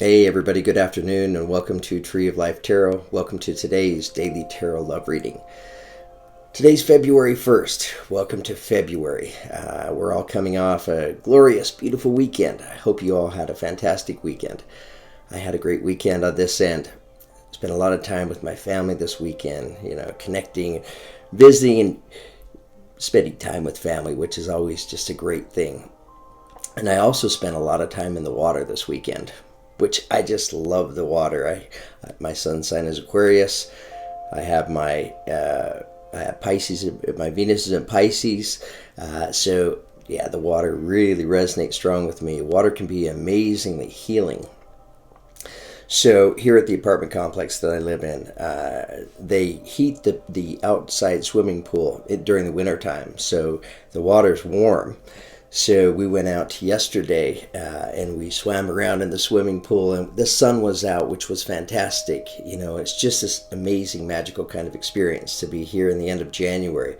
Hey everybody, good afternoon and welcome to Tree of Life Tarot. Welcome to today's daily tarot love reading. Today's February 1st. Welcome to February. We're all coming off a glorious, beautiful weekend. I hope you all had a fantastic weekend. I had a great weekend on this end. Spent a lot of time with my family this weekend, connecting, visiting, and spending time with family, which is always just a great thing. And I also spent a lot of time in the water this weekend, which I just love the water. My sun's sign is Aquarius. I have I have Pisces. My Venus is in Pisces. So yeah, the water really resonates strong with me. Water can be amazingly healing. So here at the apartment complex that I live in, they heat the outside swimming pool during the winter time. So the water's warm. So we went out yesterday and we swam around in the swimming pool, and the sun was out, which was fantastic. It's just this amazing, magical kind of experience to be here in the end of January,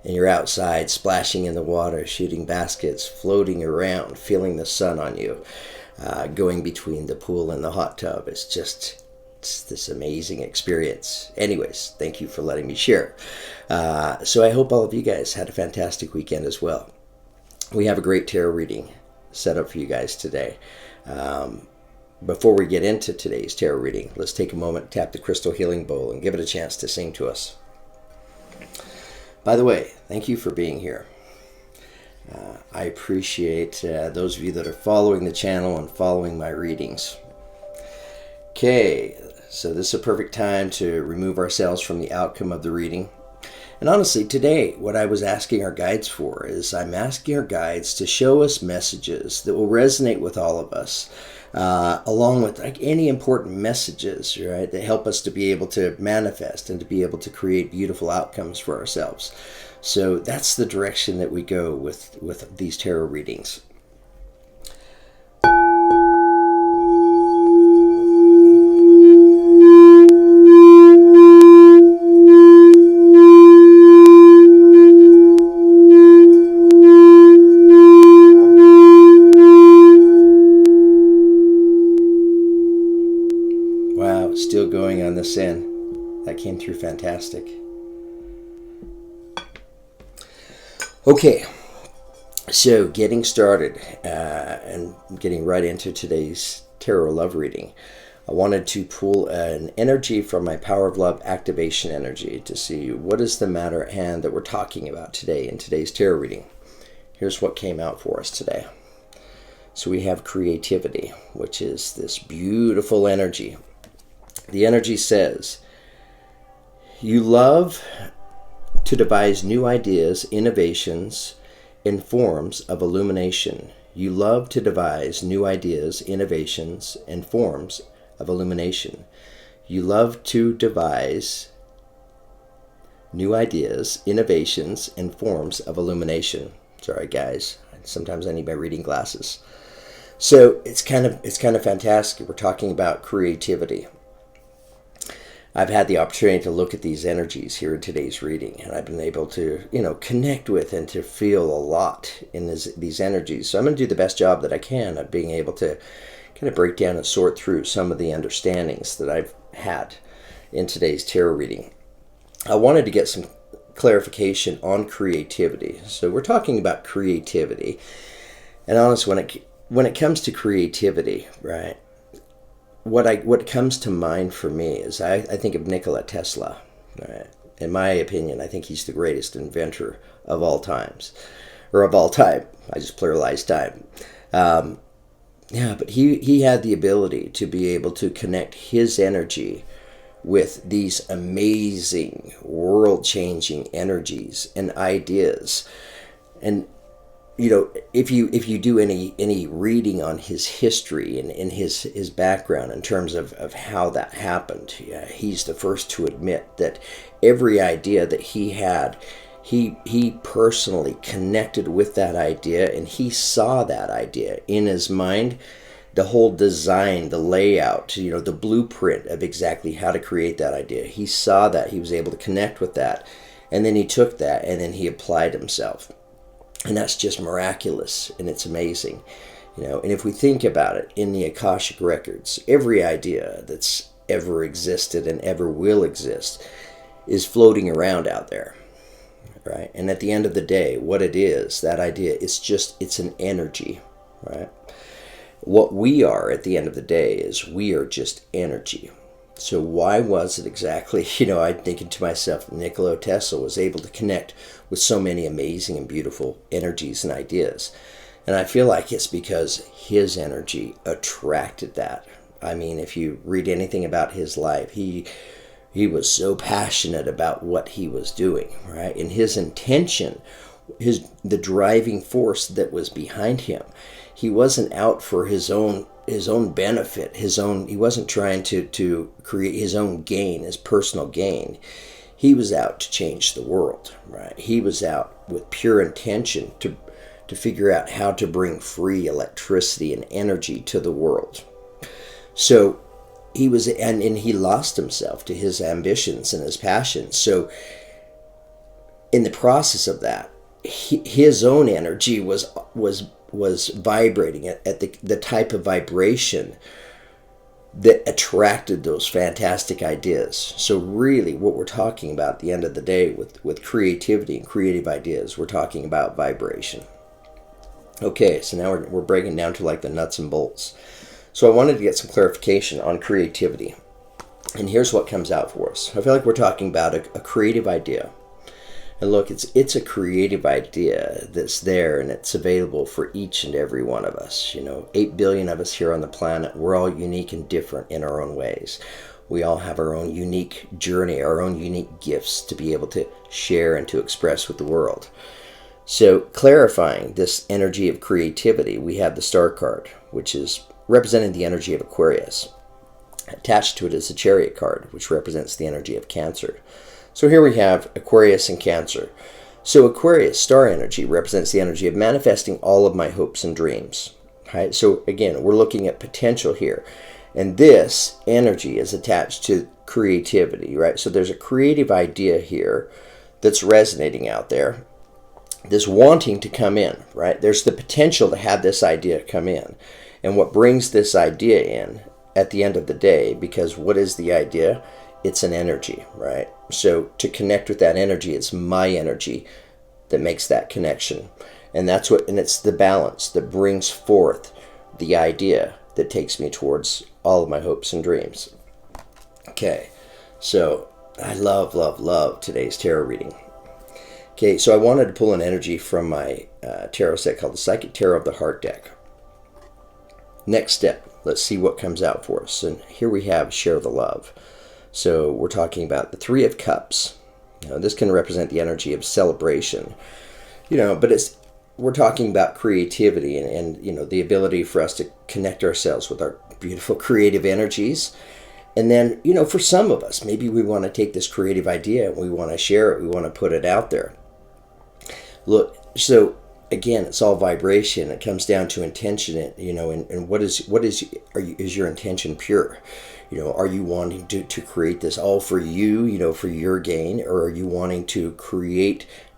and you're outside splashing in the water, shooting baskets, floating around, feeling the sun on you, going between the pool and the hot tub. It's this amazing experience. Anyways, thank you for letting me share. So I hope all of you guys had a fantastic weekend as well. We have a great tarot reading set up for you guys today. Before we get into today's tarot reading, let's take a moment, tap the crystal healing bowl, and give it a chance to sing to us. By the way, thank you for being here. I appreciate those of you that are following the channel and following my readings. Okay, so this is a perfect time to remove ourselves from the outcome of the reading. And honestly, today, what I was asking our guides for is I'm asking our guides to show us messages that will resonate with all of us, along with any important messages, right, that help us to be able to manifest and to be able to create beautiful outcomes for ourselves. So that's the direction that we go with these tarot readings. Wow, still going on this end. That came through fantastic. Okay, so getting started and getting right into today's tarot love reading, I wanted to pull an energy from my Power of Love activation energy to see what is the matter at hand that we're talking about today in today's tarot reading. Here's what came out for us today. So we have creativity, which is this beautiful energy. The energy says, you love to devise new ideas, innovations, and forms of illumination. You love to devise new ideas, innovations, and forms of illumination. You love to devise new ideas, innovations, and forms of illumination. Sorry, guys. Sometimes I need my reading glasses. So it's kind of fantastic. We're talking about creativity. I've had the opportunity to look at these energies here in today's reading, and I've been able to, connect with and to feel a lot in these energies. So I'm going to do the best job that I can of being able to kind of break down and sort through some of the understandings that I've had in today's tarot reading. I wanted to get some clarification on creativity. So we're talking about creativity. And honestly, when it comes to creativity, right, what comes to mind for me is I think of Nikola Tesla. Right? In my opinion, I think he's the greatest inventor of all times, or of all time. I just pluralized time. But he had the ability to be able to connect his energy with these amazing, world-changing energies and ideas. And if you do any reading on his history and in his background in terms of how that happened, he's the first to admit that every idea that he had, he personally connected with that idea, and he saw that idea in his mind, the whole design, the layout, the blueprint of exactly how to create that idea. He saw that, he was able to connect with that, and then he took that and then he applied himself. And that's just miraculous, and it's amazing. And if we think about it, in the Akashic records, every idea that's ever existed and ever will exist is floating around out there, right? And at the end of the day, what it is, that idea, it's an energy, right? What we are at the end of the day is we are just energy. So why was it exactly, I'm thinking to myself, Nikola Tesla was able to connect with so many amazing and beautiful energies and ideas. And I feel like it's because his energy attracted that. I mean, if you read anything about his life, he was so passionate about what he was doing, right? And his intention, the driving force that was behind him, he wasn't out for his own benefit, he wasn't trying to create his own gain, his personal gain. He was out to change the world, right? He was out with pure intention to figure out how to bring free electricity and energy to the world. So he was, and he lost himself to his ambitions and his passions. So in the process of that, his own energy was vibrating at the type of vibration that attracted those fantastic ideas. So really what we're talking about at the end of the day with creativity and creative ideas, we're talking about vibration. Okay, so now we're breaking down to like the nuts and bolts. So I wanted to get some clarification on creativity. And here's what comes out for us. I feel like we're talking about a creative idea. And look, it's a creative idea that's there and it's available for each and every one of us. 8 billion of us here on the planet. We're all unique and different in our own ways. We all have our own unique journey, our own unique gifts to be able to share and to express with the world. So clarifying this energy of creativity, we have the Star card, which is representing the energy of Aquarius. Attached to it is the Chariot card, which represents the energy of Cancer. So here we have Aquarius and Cancer. So Aquarius, star energy, represents the energy of manifesting all of my hopes and dreams. Right? So again, we're looking at potential here. And this energy is attached to creativity, right? So there's a creative idea here that's resonating out there. This wanting to come in, right? There's the potential to have this idea come in. And what brings this idea in at the end of the day, because what is the idea? It's an energy, right? So to connect with that energy, it's my energy that makes that connection. And it's the balance that brings forth the idea that takes me towards all of my hopes and dreams. Okay, so I love, love, love today's tarot reading. Okay, so I wanted to pull an energy from my tarot set called the Psychic Tarot of the Heart deck. Next step, let's see what comes out for us. And here we have Share the Love. So we're talking about the Three of Cups. This can represent the energy of celebration. But we're talking about creativity and the ability for us to connect ourselves with our beautiful creative energies. And then, for some of us, maybe we want to take this creative idea and we want to share it. We want to put it out there. Look, so again, it's all vibration. It comes down to intention, and is your intention pure? Are you wanting to create this all for you, for your gain, or are you wanting to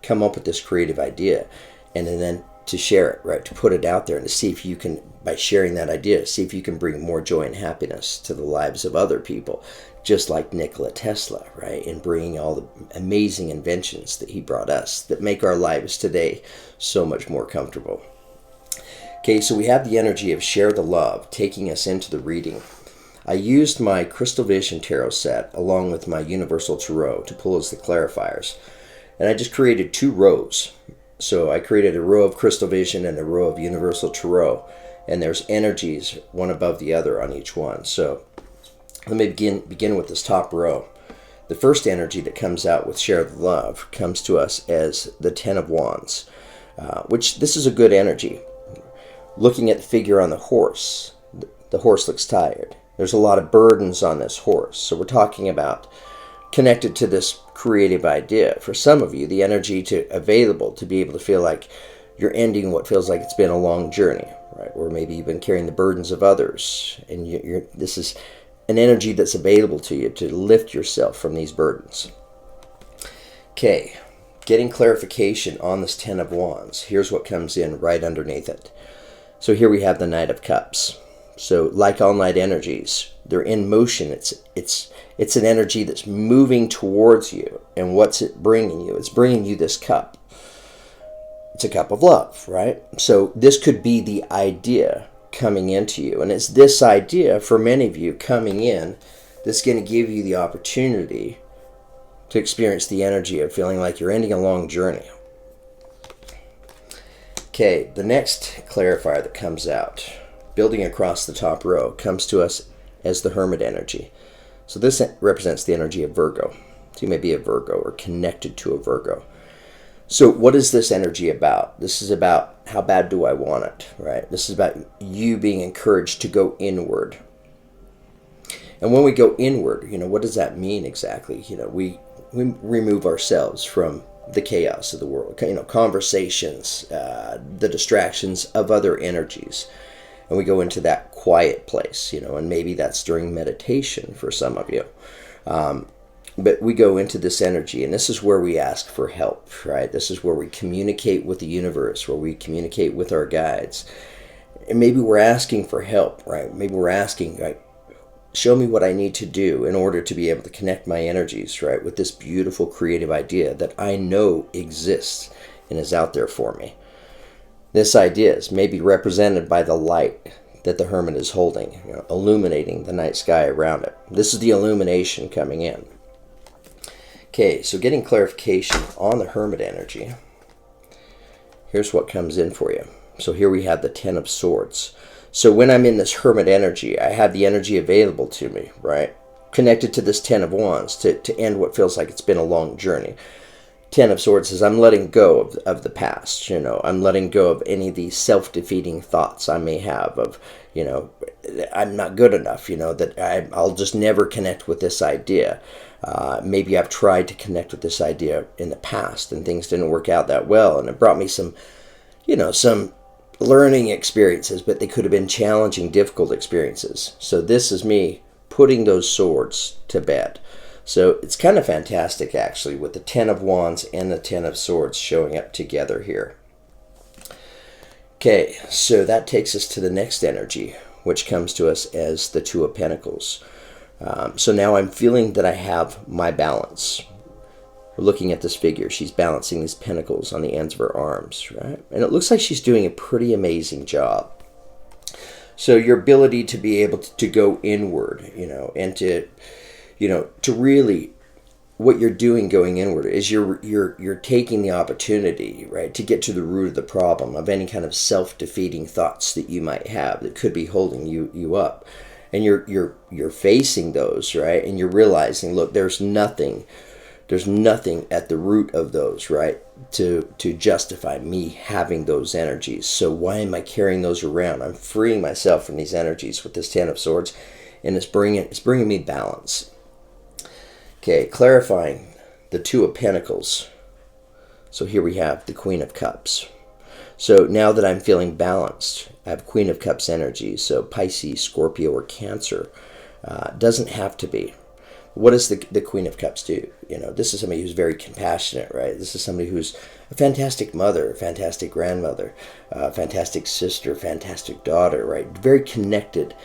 come up with this creative idea and then to share it, right? To put it out there and to see if you can, by sharing that idea, see if you can bring more joy and happiness to the lives of other people, just like Nikola Tesla, right? And bringing all the amazing inventions that he brought us that make our lives today so much more comfortable. Okay, so we have the energy of Share the Love taking us into the reading. I used my Crystal Vision Tarot set along with my Universal Tarot to pull as the clarifiers. And I just created 2 rows. So I created a row of Crystal Vision and a row of Universal Tarot. And there's energies one above the other on each one. So let me begin with this top row. The first energy that comes out with Share the Love comes to us as the Ten of Wands, which this is a good energy. Looking at the figure on the horse looks tired. There's a lot of burdens on this horse. So we're talking about connected to this creative idea. For some of you, the energy available to be able to feel like you're ending what feels like it's been a long journey, right? Or maybe you've been carrying the burdens of others, and this is an energy that's available to you to lift yourself from these burdens. Okay, getting clarification on this Ten of Wands. Here's what comes in right underneath it. So here we have the Knight of Cups. So like all night energies, they're in motion. It's an energy that's moving towards you. And what's it bringing you? It's bringing you this cup. It's a cup of love, right? So this could be the idea coming into you. And it's this idea for many of you coming in that's going to give you the opportunity to experience the energy of feeling like you're ending a long journey. Okay, the next clarifier that comes out, building across the top row, comes to us as the Hermit Energy. So this represents the energy of Virgo. So you may be a Virgo or connected to a Virgo. So what is this energy about? This is about how bad do I want it, right? This is about you being encouraged to go inward. And when we go inward, what does that mean exactly? We remove ourselves from the chaos of the world, conversations, the distractions of other energies. And we go into that quiet place, and maybe that's during meditation for some of you. But we go into this energy, and this is where we ask for help, right? This is where we communicate with the universe, where we communicate with our guides. And maybe we're asking for help, right? Maybe we're asking, right, show me what I need to do in order to be able to connect my energies, right, with this beautiful creative idea that I know exists and is out there for me. This idea is maybe represented by the light that the Hermit is holding, illuminating the night sky around it. This is the illumination coming in. Okay, so getting clarification on the Hermit energy. Here's what comes in for you. So here we have the Ten of Swords. So when I'm in this Hermit energy, I have the energy available to me, right? Connected to this Ten of Wands to end what feels like it's been a long journey. Ten of Swords is I'm letting go of the past, I'm letting go of any of these self-defeating thoughts I may have of, I'm not good enough, that I'll just never connect with this idea. Maybe I've tried to connect with this idea in the past and things didn't work out that well. And it brought me some learning experiences, but they could have been challenging, difficult experiences. So this is me putting those swords to bed. So it's kind of fantastic, actually, with the Ten of Wands and the Ten of Swords showing up together here. Okay, so that takes us to the next energy, which comes to us as the Two of Pentacles. So now I'm feeling that I have my balance. We're looking at this figure. She's balancing these pentacles on the ends of her arms, right? And it looks like she's doing a pretty amazing job. So your ability to be able to go inward, and to really, what you're doing going inward is you're taking the opportunity, right, to get to the root of the problem of any kind of self-defeating thoughts that you might have that could be holding you up. And you're facing those, right? And you're realizing, look, there's nothing at the root of those, right, to justify me having those energies. So why am I carrying those around? I'm freeing myself from these energies with this Ten of Swords, and it's bringing me balance. Okay, clarifying the Two of Pentacles. So here we have the Queen of Cups. So now that I'm feeling balanced, I have Queen of Cups energy. So Pisces, Scorpio, or Cancer. Doesn't have to be. What does the Queen of Cups do? This is somebody who's very compassionate, right? This is somebody who's a fantastic mother, a fantastic grandmother, a fantastic sister, fantastic daughter, right? Very connected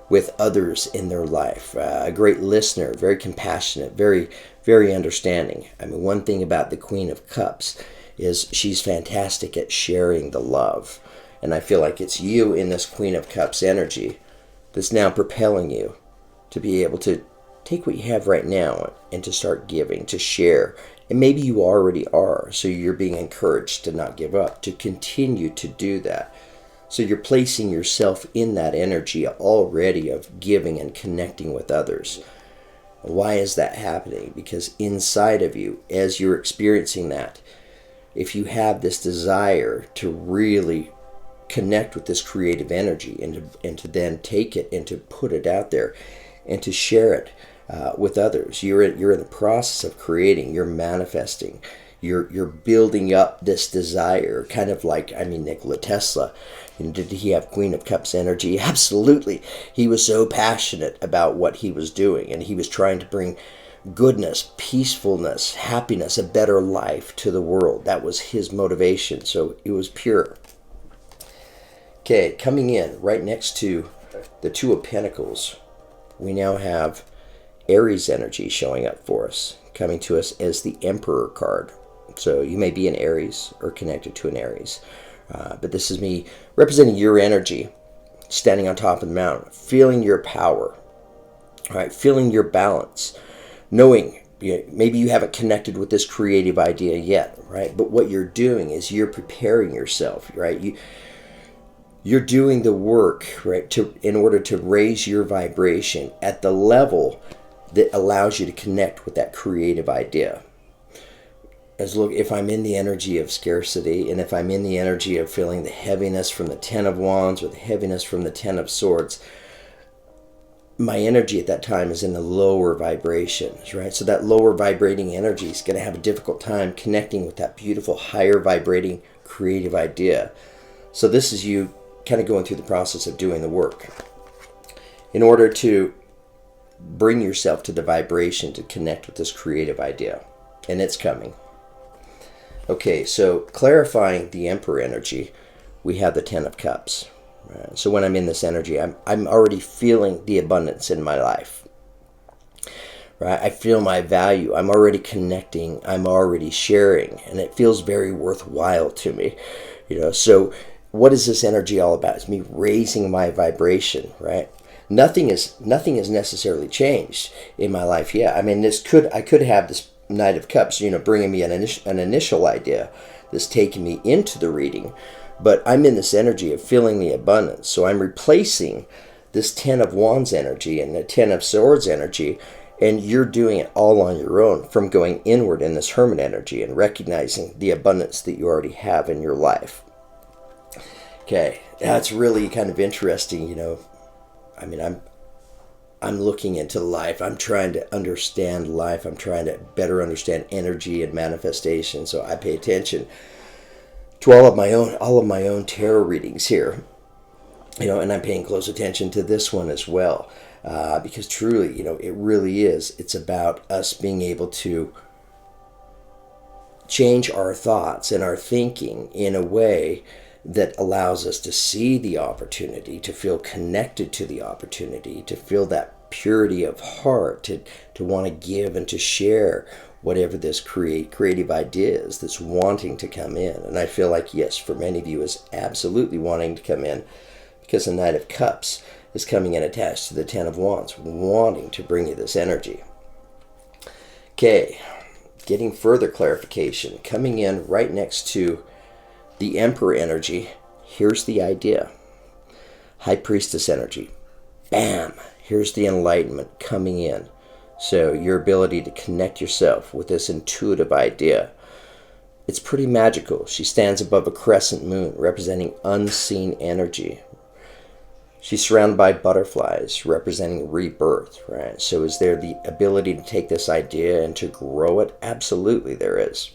with others in their life. A great listener, very compassionate, very, very understanding. I mean, one thing about the Queen of Cups is she's fantastic at sharing the love. And I feel like it's you in this Queen of Cups energy that's now propelling you to be able to take what you have right now and to start giving, to share. And maybe you already are, so you're being encouraged to not give up, to continue to do that. So you're placing yourself in that energy already of giving and connecting with others. Why is that happening? Because inside of you, as you're experiencing that, if you have this desire to really connect with this creative energy and to then take it and to put it out there and to share it with others, you're in the process of creating, you're manifesting, you're building up this desire, kind of like, Nikola Tesla. And did he have Queen of Cups energy? Absolutely. He was so passionate about what he was doing, and he was trying to bring goodness, peacefulness, happiness, a better life to the world. That was his motivation. So it was pure. Okay, coming in right next to the Two of Pentacles, we now have Aries energy showing up for us, coming to us as the Emperor card. So you may be an Aries or connected to an Aries. But this is me representing your energy, standing on top of the mountain, feeling your power, all right, feeling your balance, knowing maybe you haven't connected with this creative idea yet, right? But what you're doing is you're preparing yourself, right? You're doing the work, right, in order to raise your vibration at the level that allows you to connect with that creative idea. As look, if I'm in the energy of scarcity, and if I'm in the energy of feeling the heaviness from the Ten of Wands or the heaviness from the Ten of Swords, my energy at that time is in the lower vibrations, right? So that lower vibrating energy is going to have a difficult time connecting with that beautiful higher vibrating creative idea. So this is you kind of going through the process of doing the work in order to bring yourself to the vibration to connect with this creative idea. And it's coming. Okay, so clarifying the Emperor energy, we have the Ten of Cups. Right? So when I'm in this energy, I'm already feeling the abundance in my life. Right? I feel my value. I'm already connecting. I'm already sharing, and it feels very worthwhile to me. So what is this energy all about? It's me raising my vibration, right? Nothing is necessarily changed in my life yet. I mean, I could have this Knight of Cups, bringing me an initial idea that's taking me into the reading, but I'm in this energy of feeling the abundance. So I'm replacing this Ten of Wands energy and the Ten of Swords energy, and you're doing it all on your own from going inward in this Hermit energy and recognizing the abundance that you already have in your life. Okay, that's really kind of interesting, I mean, I'm looking into life. I'm trying to understand life. I'm trying to better understand energy and manifestation. So I pay attention to all of my own tarot readings here, and I'm paying close attention to this one as well, because truly, it really is. It's about us being able to change our thoughts and our thinking in a way that allows us to see the opportunity, to feel connected to the opportunity, to feel that purity of heart, to want to give and to share whatever this creative idea is that's wanting to come in. And I feel like, yes, for many of you is absolutely wanting to come in, because the Knight of Cups is coming in attached to the Ten of Wands, wanting to bring you this energy. Okay, getting further clarification, coming in right next to the Emperor energy, here's the idea. High Priestess energy. Bam! Here's the enlightenment coming in. So your ability to connect yourself with this intuitive idea. It's pretty magical. She stands above a crescent moon representing unseen energy. She's surrounded by butterflies representing rebirth, right? So is there the ability to take this idea and to grow it? Absolutely there is.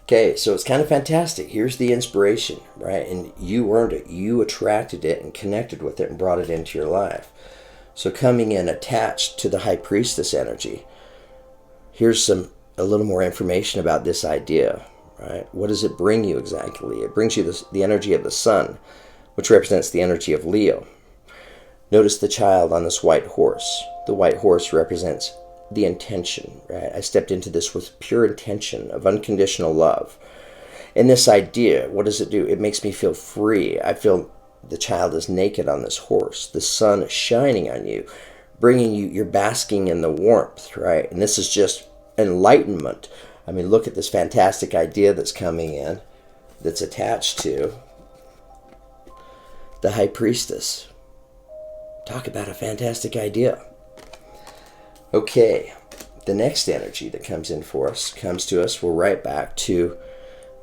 Okay, so it's kind of fantastic. Here's the inspiration, right? And you earned it. You attracted it and connected with it and brought it into your life. So coming in attached to the High Priestess energy, here's a little more information about this idea, right? What does it bring you exactly? It brings you the energy of the sun, which represents the energy of Leo. Notice the child on this white horse. The white horse represents the intention, right? I stepped into this with pure intention of unconditional love. And this idea, what does it do? It makes me feel free. I feel the child is naked on this horse. The sun is shining on you, bringing you, you're basking in the warmth, right? And this is just enlightenment. I mean, look at this fantastic idea that's coming in, that's attached to the High Priestess. Talk about a fantastic idea. Okay, the next energy that comes to us, we're right back to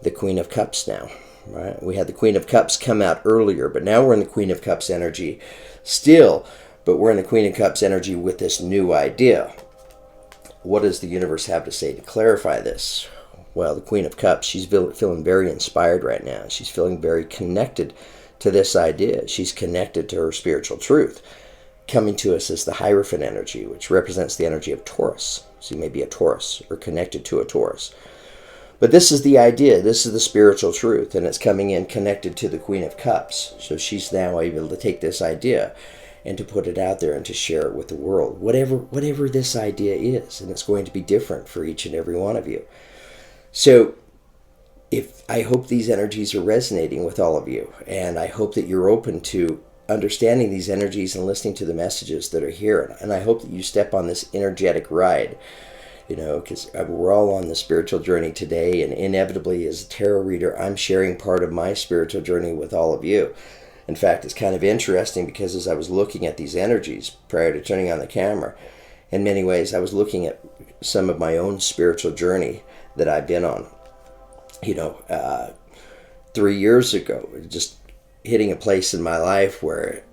the Queen of Cups now, right? We had the Queen of Cups come out earlier, but now we're in the Queen of Cups energy still, but we're in the Queen of Cups energy with this new idea. What does the universe have to say to clarify this? Well, the Queen of Cups, she's feeling very inspired right now. She's feeling very connected to this idea. She's connected to her spiritual truth. Coming to us is the Hierophant energy, which represents the energy of Taurus. So you may be a Taurus or connected to a Taurus. But this is the idea. This is the spiritual truth, and it's coming in connected to the Queen of Cups. So she's now able to take this idea and to put it out there and to share it with the world, whatever this idea is, and it's going to be different for each and every one of you. So I hope these energies are resonating with all of you, and I hope that you're open to understanding these energies and listening to the messages that are here, and I hope that you step on this energetic ride, because we're all on the spiritual journey today, and inevitably as a tarot reader, I'm sharing part of my spiritual journey with all of you. In fact, it's kind of interesting because as I was looking at these energies prior to turning on the camera, in many ways I was looking at some of my own spiritual journey that I've been on. 3 years ago, just hitting a place in my life where,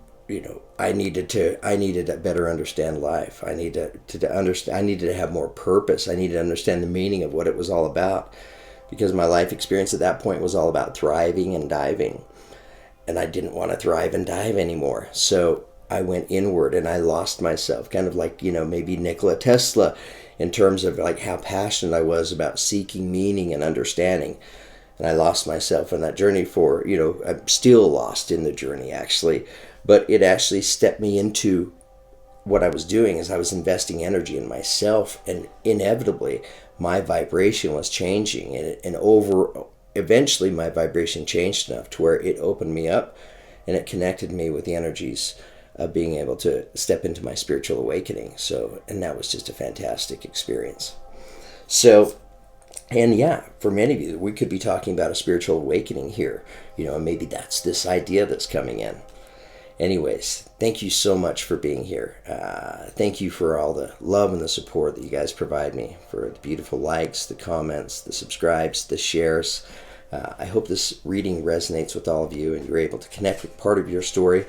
I needed to better understand life. I needed to have more purpose. I needed to understand the meaning of what it was all about, because my life experience at that point was all about thriving and diving. And I didn't want to thrive and dive anymore. So I went inward and I lost myself, kind of like, maybe Nikola Tesla, in terms of like how passionate I was about seeking meaning and understanding. And I lost myself in that journey I'm still lost in the journey actually, but it actually stepped me into what I was doing is I was investing energy in myself, and inevitably my vibration was changing, eventually my vibration changed enough to where it opened me up and it connected me with the energies of being able to step into my spiritual awakening. And that was just a fantastic experience. For many of you, we could be talking about a spiritual awakening here, and maybe that's this idea that's coming in. Anyways, thank you so much for being here. Thank you for all the love and the support that you guys provide me, for the beautiful likes, the comments, the subscribes, the shares. I hope this reading resonates with all of you and you're able to connect with part of your story,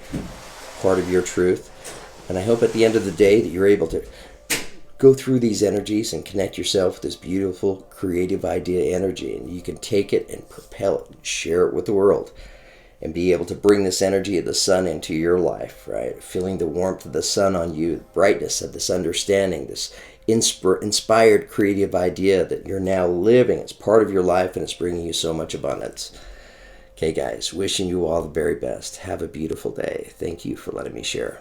part of your truth. And I hope at the end of the day that you're able to go through these energies and connect yourself with this beautiful, creative idea energy. And you can take it and propel it and share it with the world and be able to bring this energy of the sun into your life, right? Feeling the warmth of the sun on you, the brightness of this understanding, this inspired creative idea that you're now living. It's part of your life and it's bringing you so much abundance. Okay, guys, wishing you all the very best. Have a beautiful day. Thank you for letting me share.